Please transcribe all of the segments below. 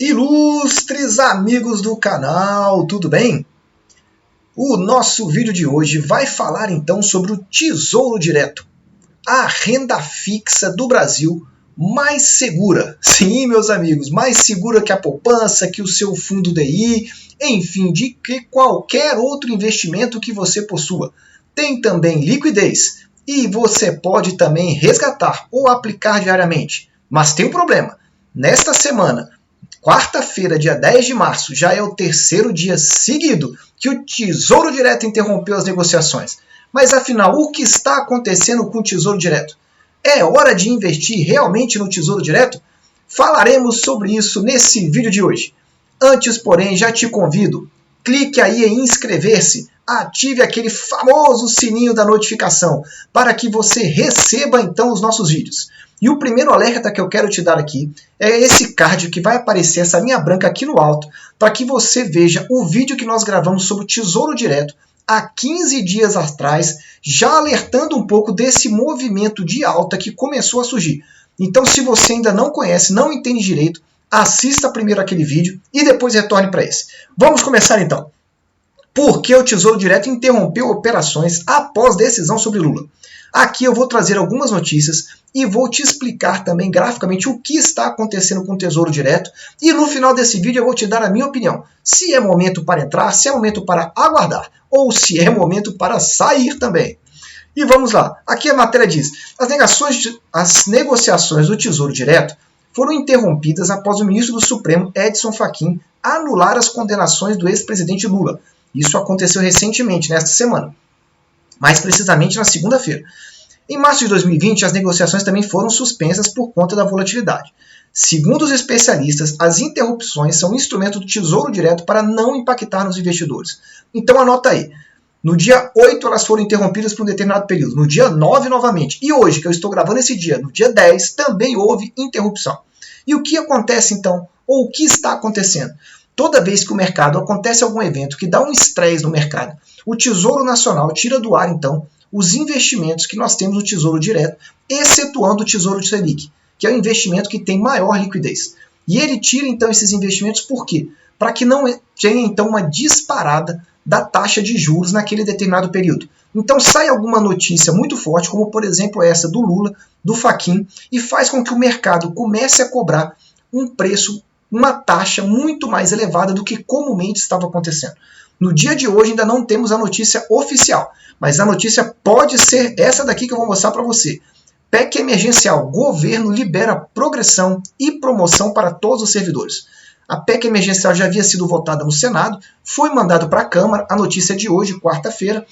Ilustres amigos do canal, tudo bem? O nosso vídeo de hoje vai falar então sobre o Tesouro Direto, a renda fixa do Brasil mais segura. Sim, meus amigos, mais segura que a poupança, que o seu fundo DI, enfim, de que qualquer outro investimento que você possua. Tem também liquidez e você pode também resgatar ou aplicar diariamente. Mas tem um problema, nesta semana, quarta-feira, dia 10 de março, já é o terceiro dia seguido que o Tesouro Direto interrompeu as negociações. Mas afinal, o que está acontecendo com o Tesouro Direto? É hora de investir realmente no Tesouro Direto? Falaremos sobre isso nesse vídeo de hoje. Antes, porém, já te convido, clique aí em inscrever-se, ative aquele famoso sininho da notificação para que você receba então os nossos vídeos. E o primeiro alerta que eu quero te dar aqui é esse card que vai aparecer, essa linha branca aqui no alto, para que você veja o vídeo que nós gravamos sobre o Tesouro Direto há 15 dias atrás, já alertando um pouco desse movimento de alta que começou a surgir. Então, se você ainda não conhece, não entende direito, assista primeiro aquele vídeo e depois retorne para esse. Vamos começar então. Por que o Tesouro Direto interrompeu operações após decisão sobre Lula? Aqui eu vou trazer algumas notícias e vou te explicar também graficamente o que está acontecendo com o Tesouro Direto. E no final desse vídeo eu vou te dar a minha opinião. Se é momento para entrar, se é momento para aguardar, ou se é momento para sair também. E vamos lá. Aqui a matéria diz: as negociações do Tesouro Direto foram interrompidas após o ministro do Supremo, Edson Fachin, anular as condenações do ex-presidente Lula. Isso aconteceu recentemente, nesta semana. Mais precisamente na segunda-feira. Em março de 2020, as negociações também foram suspensas por conta da volatilidade. Segundo os especialistas, as interrupções são um instrumento do Tesouro Direto para não impactar nos investidores. Então anota aí. No dia 8 elas foram interrompidas por um determinado período. No dia 9 novamente. E hoje, que eu estou gravando esse dia, no dia 10, também houve interrupção. E o que acontece então? Ou o que está acontecendo? Toda vez que o mercado acontece algum evento que dá um estresse no mercado, o Tesouro Nacional tira do ar, então, os investimentos que nós temos no Tesouro Direto, excetuando o Tesouro Selic, que é o investimento que tem maior liquidez. E ele tira, então, esses investimentos por quê? Para que não tenha, então, uma disparada da taxa de juros naquele determinado período. Então, sai alguma notícia muito forte, como, por exemplo, essa do Lula, do Fachin, e faz com que o mercado comece a cobrar um preço, uma taxa muito mais elevada do que comumente estava acontecendo. No dia de hoje ainda não temos a notícia oficial, mas a notícia pode ser essa daqui que eu vou mostrar para você. PEC emergencial, governo libera progressão e promoção para todos os servidores. A PEC emergencial já havia sido votada no Senado, foi mandado para a Câmara, a notícia é de hoje, quarta-feira,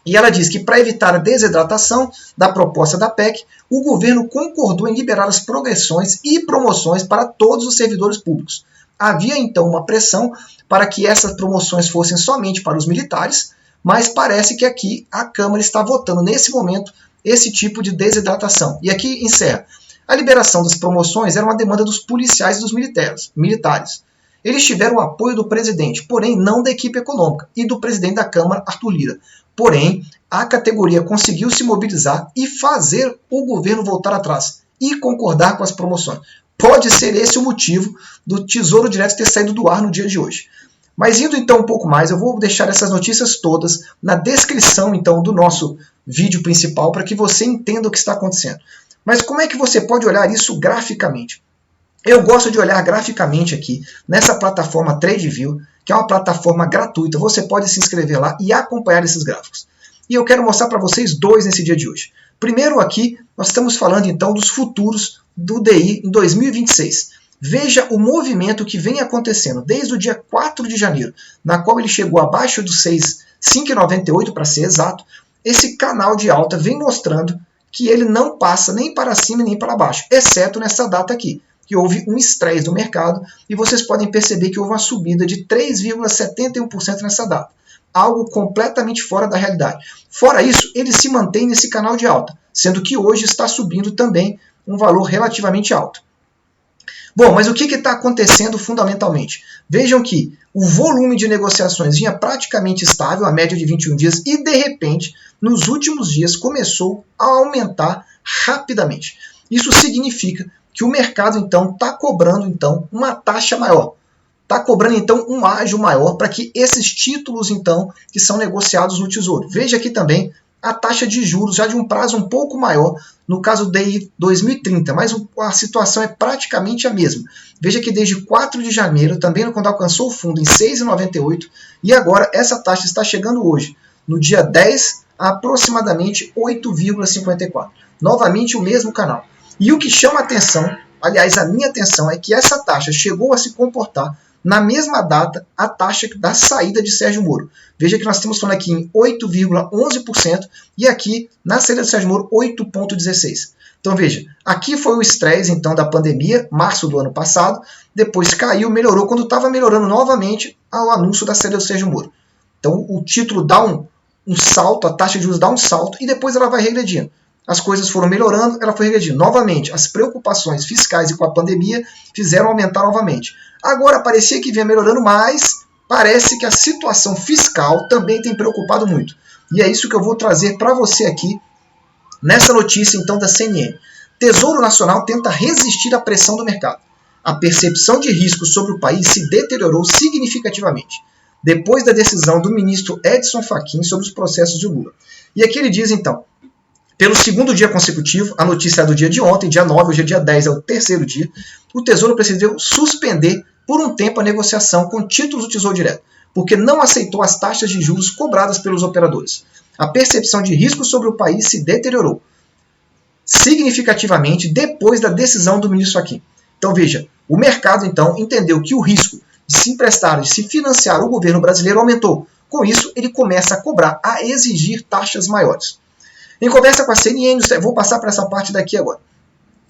e ela diz que para evitar a desidratação da proposta da PEC, o governo concordou em liberar as progressões e promoções para todos os servidores públicos. Havia então uma pressão para que essas promoções fossem somente para os militares, mas parece que aqui a Câmara está votando nesse momento esse tipo de desidratação. E aqui encerra. A liberação das promoções era uma demanda dos policiais e dos militares. Eles tiveram o apoio do presidente, porém não da equipe econômica, e do presidente da Câmara, Arthur Lira. Porém, a categoria conseguiu se mobilizar e fazer o governo voltar atrás e concordar com as promoções. Pode ser esse o motivo do Tesouro Direto ter saído do ar no dia de hoje. Mas indo então um pouco mais, eu vou deixar essas notícias todas na descrição então do nosso vídeo principal para que você entenda o que está acontecendo. Mas como é que você pode olhar isso graficamente? Eu gosto de olhar graficamente aqui nessa plataforma TradeView, que é uma plataforma gratuita. Você pode se inscrever lá e acompanhar esses gráficos. E eu quero mostrar para vocês dois nesse dia de hoje. Primeiro aqui, nós estamos falando então dos futuros do DI em 2026. Veja o movimento que vem acontecendo desde o dia 4 de janeiro, na qual ele chegou abaixo dos 5,98 para ser exato. Esse canal de alta vem mostrando que ele não passa nem para cima nem para baixo, exceto nessa data aqui, que houve um estresse do mercado e vocês podem perceber que houve uma subida de 3,71% nessa data. Algo completamente fora da realidade. Fora isso, ele se mantém nesse canal de alta, sendo que hoje está subindo também um valor relativamente alto. Bom, mas o que está acontecendo fundamentalmente? Vejam que o volume de negociações vinha praticamente estável, a média de 21 dias, e de repente, nos últimos dias, começou a aumentar rapidamente. Isso significa que o mercado então está cobrando então uma taxa maior. Está cobrando então um ágio maior para que esses títulos então que são negociados no Tesouro. Veja aqui também a taxa de juros já de um prazo um pouco maior, no caso de 2030, mas a situação é praticamente a mesma. Veja que desde 4 de janeiro, também quando alcançou o fundo em 6,98, e agora essa taxa está chegando hoje, no dia 10, a aproximadamente 8,54. Novamente o mesmo canal. E o que chama a atenção, aliás, a minha atenção, é que essa taxa chegou a se comportar na mesma data a taxa da saída de Sérgio Moro. Veja que nós estamos falando aqui em 8,11% e aqui na saída de Sérgio Moro 8,16%. Então veja, aqui foi o estresse então da pandemia, março do ano passado, depois caiu, melhorou, quando estava melhorando novamente ao anúncio da saída do Sérgio Moro. Então o título dá um salto, a taxa de juros dá um salto e depois ela vai regredindo. As coisas foram melhorando, ela foi regredindo. Novamente, as preocupações fiscais e com a pandemia fizeram aumentar novamente. Agora parecia que vinha melhorando, mas parece que a situação fiscal também tem preocupado muito. E é isso que eu vou trazer para você aqui nessa notícia então da CNN. Tesouro Nacional tenta resistir à pressão do mercado. A percepção de risco sobre o país se deteriorou significativamente depois da decisão do ministro Edson Fachin sobre os processos de Lula. E aqui ele diz então: pelo segundo dia consecutivo, a notícia é do dia de ontem, dia 9, hoje é dia 10, é o terceiro dia, o Tesouro decidiu suspender por um tempo a negociação com títulos do Tesouro Direto, porque não aceitou as taxas de juros cobradas pelos operadores. A percepção de risco sobre o país se deteriorou significativamente depois da decisão do ministro Fachin. Então veja, o mercado então entendeu que o risco de se emprestar, de se financiar o governo brasileiro aumentou. Com isso, ele começa a cobrar, a exigir taxas maiores. Em conversa com a CNN, vou passar para essa parte daqui agora.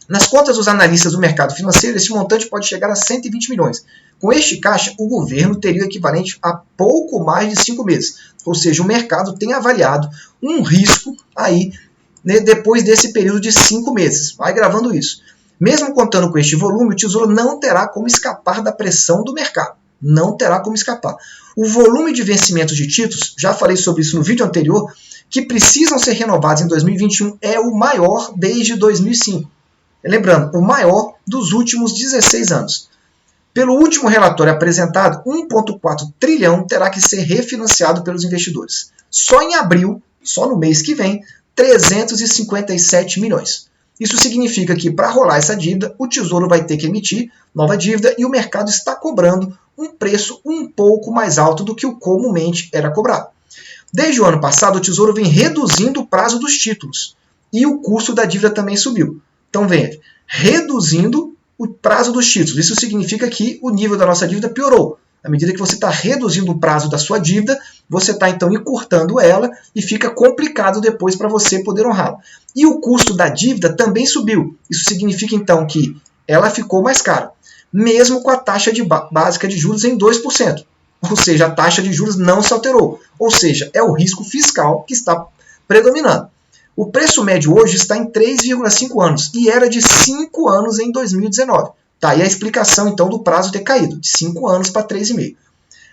Nas contas dos analistas do mercado financeiro, esse montante pode chegar a 120 milhões. Com este caixa, o governo teria o equivalente a pouco mais de 5 meses. Ou seja, o mercado tem avaliado um risco aí, né, depois desse período de 5 meses. Vai gravando isso. Mesmo contando com este volume, o Tesouro não terá como escapar da pressão do mercado. Não terá como escapar. O volume de vencimentos de títulos, já falei sobre isso no vídeo anterior, que precisam ser renovados em 2021 é o maior desde 2005. Lembrando, o maior dos últimos 16 anos. Pelo último relatório apresentado, 1,4 trilhão terá que ser refinanciado pelos investidores. Só em abril, só no mês que vem, 357 milhões. Isso significa que, para rolar essa dívida, o Tesouro vai ter que emitir nova dívida e o mercado está cobrando um preço um pouco mais alto do que o comumente era cobrado. Desde o ano passado, o Tesouro vem reduzindo o prazo dos títulos e o custo da dívida também subiu. Então, veja, reduzindo o prazo dos títulos. Isso significa que o nível da nossa dívida piorou. À medida que você está reduzindo o prazo da sua dívida, você está então encurtando ela e fica complicado depois para você poder honrá-la. E o custo da dívida também subiu. Isso significa então que ela ficou mais cara, mesmo com a taxa básica de juros em 2%. Ou seja, a taxa de juros não se alterou. Ou seja, é o risco fiscal que está predominando. O preço médio hoje está em 3,5 anos e era de 5 anos em 2019. Tá aí a explicação então do prazo ter caído, de 5 anos para 3,5.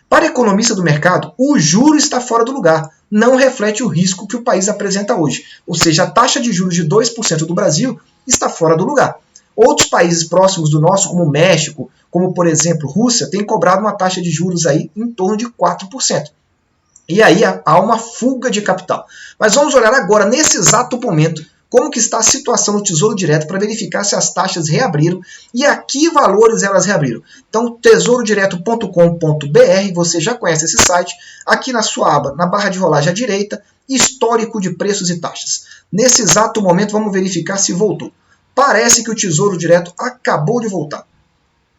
Para economista do mercado, o juro está fora do lugar, não reflete o risco que o país apresenta hoje. Ou seja, a taxa de juros de 2% do Brasil está fora do lugar. Outros países próximos do nosso, como o México, como por exemplo Rússia, têm cobrado uma taxa de juros aí em torno de 4%. E aí há uma fuga de capital. Mas vamos olhar agora, nesse exato momento, como que está a situação do Tesouro Direto para verificar se as taxas reabriram e a que valores elas reabriram. Então, tesourodireto.com.br, você já conhece esse site, aqui na sua aba, na barra de rolagem à direita, histórico de preços e taxas. Nesse exato momento, vamos verificar se voltou. Parece que o Tesouro Direto acabou de voltar.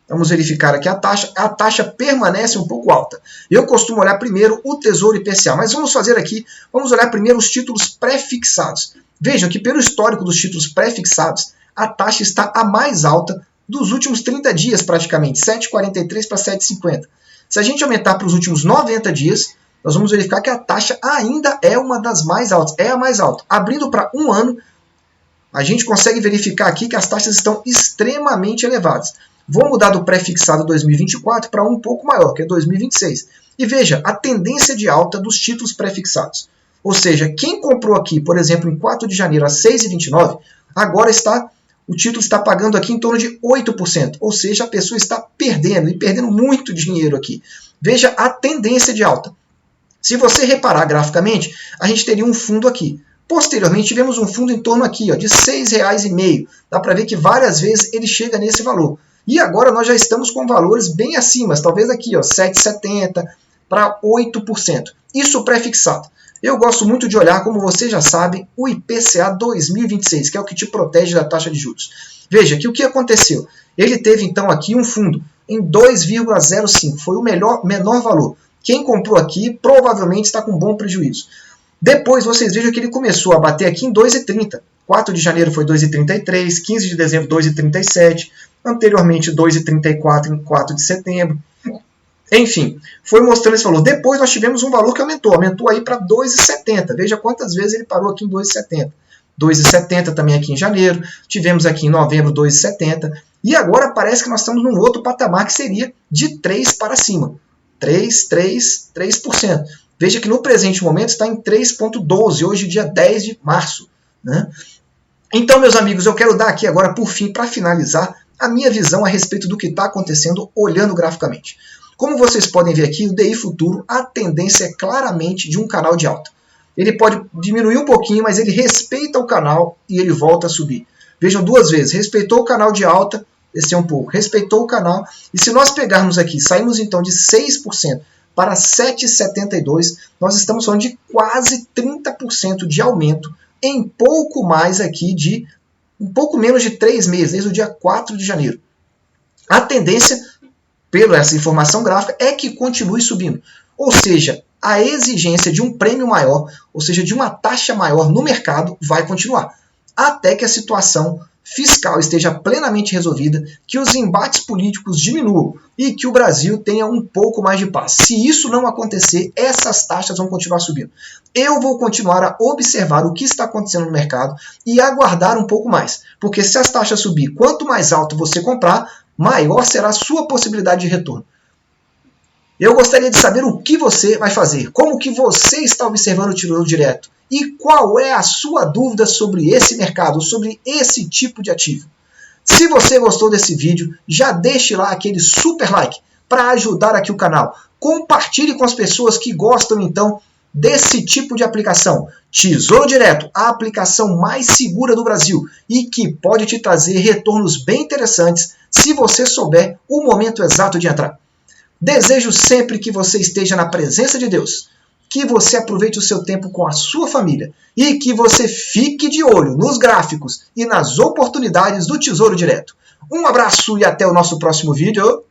Vamos verificar aqui a taxa permanece um pouco alta. Eu costumo olhar primeiro o Tesouro IPCA, mas vamos olhar primeiro os títulos pré-fixados. Vejam que pelo histórico dos títulos pré-fixados, a taxa está a mais alta dos últimos 30 dias praticamente, 7,43 para 7,50. Se a gente aumentar para os últimos 90 dias, nós vamos verificar que a taxa ainda é uma das mais altas, é a mais alta. Abrindo para um ano, a gente consegue verificar aqui que as taxas estão extremamente elevadas. Vou mudar do pré-fixado 2024 para um pouco maior, que é 2026. E veja a tendência de alta dos títulos pré-fixados. Ou seja, quem comprou aqui, por exemplo, em 4 de janeiro a 6,29, agora está o título está pagando aqui em torno de 8%, ou seja, a pessoa está perdendo, e perdendo muito dinheiro aqui. Veja a tendência de alta. Se você reparar graficamente, a gente teria um fundo aqui. Posteriormente, tivemos um fundo em torno aqui, ó, de R$ 6,5. Dá para ver que várias vezes ele chega nesse valor. E agora nós já estamos com valores bem acima, talvez aqui, ó, 7,70 para 8%. Isso pré-fixado. Eu gosto muito de olhar, como vocês já sabem, o IPCA 2026, que é o que te protege da taxa de juros. Veja que o que aconteceu? Ele teve então aqui um fundo em 2,05, foi o menor valor. Quem comprou aqui provavelmente está com bom prejuízo. Depois vocês vejam que ele começou a bater aqui em 2,30. 4 de janeiro foi 2,33, 15 de dezembro 2,37, anteriormente 2,34 em 4 de setembro. Enfim, foi mostrando esse valor. Depois nós tivemos um valor que aumentou aí para 2,70. Veja quantas vezes ele parou aqui em 2,70. 2,70 também aqui em janeiro, tivemos aqui em novembro 2,70, e agora parece que nós estamos num outro patamar que seria de 3 para cima. 3%. Veja que no presente momento está em 3,12, hoje dia 10 de março. Né? Então, meus amigos, eu quero dar aqui agora, por fim, para finalizar, a minha visão a respeito do que está acontecendo olhando graficamente. Como vocês podem ver aqui, o DI Futuro, a tendência é claramente de um canal de alta. Ele pode diminuir um pouquinho, mas ele respeita o canal e ele volta a subir. Vejam duas vezes, respeitou o canal de alta, desceu um pouco, respeitou o canal, e se nós pegarmos aqui, saímos então de 6% para 7,72%, nós estamos falando de quase 30% de aumento em pouco mais aqui de, um pouco menos de 3 meses, desde o dia 4 de janeiro. A tendência, pela essa informação gráfica, é que continue subindo. Ou seja, a exigência de um prêmio maior, ou seja, de uma taxa maior no mercado, vai continuar. Até que a situação fiscal esteja plenamente resolvida, que os embates políticos diminuam e que o Brasil tenha um pouco mais de paz. Se isso não acontecer, essas taxas vão continuar subindo. Eu vou continuar a observar o que está acontecendo no mercado e aguardar um pouco mais, porque se as taxas subir, quanto mais alto você comprar, maior será a sua possibilidade de retorno. Eu gostaria de saber o que você vai fazer, como que você está observando o Tesouro Direto e qual é a sua dúvida sobre esse mercado, sobre esse tipo de ativo. Se você gostou desse vídeo, já deixe lá aquele super like para ajudar aqui o canal. Compartilhe com as pessoas que gostam então desse tipo de aplicação. Tesouro Direto, a aplicação mais segura do Brasil e que pode te trazer retornos bem interessantes se você souber o momento exato de entrar. Desejo sempre que você esteja na presença de Deus, que você aproveite o seu tempo com a sua família e que você fique de olho nos gráficos e nas oportunidades do Tesouro Direto. Um abraço e até o nosso próximo vídeo.